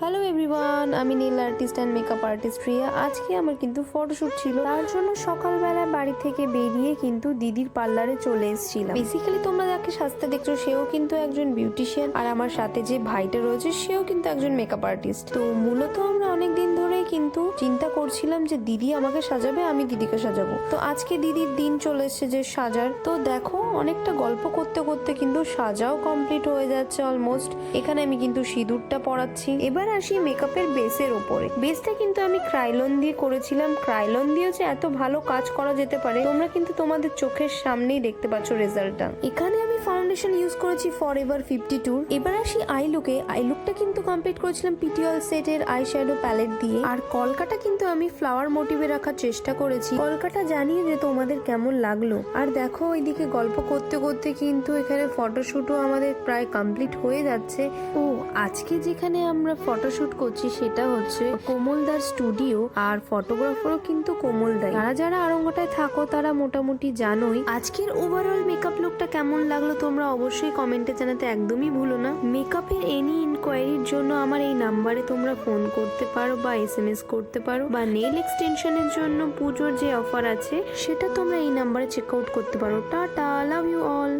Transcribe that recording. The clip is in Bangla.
হ্যালো এভরিওয়ান, আমি Neel artist and makeup artist Riya. আজকে আমার কিন্তু ফটোশ্যুট ছিল, তার জন্য সকালবেলা বাড়ি থেকে বেরিয়ে কিন্তু দিদির পার্লারে চলে এসেছিলাম। বেসিক্যালি তোমরা যাকে সাজতে দেখছো সেও কিন্তু একজন বিউটিশিয়ান, আর আমার সাথে যে ভাইটা রয়েছে সেও কিন্তু একজন মেকআপ আর্টিস্ট। তো মূলত আমরা অনেকদিন ধরেই কিন্তু চিন্তা করছিলাম যে দিদি আমাকে সাজাবে, আমি দিদিকে সাজাবো। তো আজকে দিদির দিন চলে এসেছে যে সাজার। তো দেখো অনেকটা গল্প করতে করতে কিন্তু সাজাও কমপ্লিট হয়ে যাচ্ছে অলমোস্ট। এখানে আমি কিন্তু সিঁদুরটা পরাচ্ছি। এবার আসি মেকআপের বেসের উপরে। বেসটা কিন্তু আমি ক্রাইলন দিয়ে করেছিলাম। ক্রাইলন দিয়ে যে এত ভালো কাজ করা যেতে পারে তোমরা কিন্তু তোমাদের চোখের সামনেই দেখতে পাচ্ছ রেজাল্টটা। এখানে আমি ফাউন্ডেশন ইউজ করেছি ফরএভার 52। এবার আসি আই লুকে। আই লুকটা কিন্তু কমপ্লিট করেছিলাম পিটিওয়াল সেটের আই শ্যাডো প্যালেট দিয়ে। আর কলকাটা কিন্তু আমি ফ্লাওয়ার মোটিভে রাখার চেষ্টা করেছি। কলকাটা জানিয়ে যে তোমাদের কেমন লাগলো। আর দেখো ওইদিকে গল্প করতে করতে কিন্তু এখানে ফটোশুটও আমাদের প্রায় কমপ্লিট হয়ে যাচ্ছে। ও আজকে যেখানে আমরা ফটোশুট করছি সেটা হচ্ছে কোমলদার স্টুডিও, আর ফটোগ্রাফারও কিন্তু কোমলদাই। যারা যারা আরঙ্গটায় থাকো তারা মোটামুটি জানোই। আজকের ওভারঅল মেকআপ লুকটা কেমন লাগলো তোমরা অবশ্যই কমেন্টে জানাতে একদমই ভুলো না। মেকআপের এনি ইনকোয়ারির জন্য আমার এই নাম্বারে তোমরা ফোন করতে পারো বা SMS করতে পারো, বা নেল এক্সটেনশনের জন্য পুজোর যে অফার আছে সেটা তোমরা এই নাম্বারে চেক আউট করতে পারো। Tata, love you all.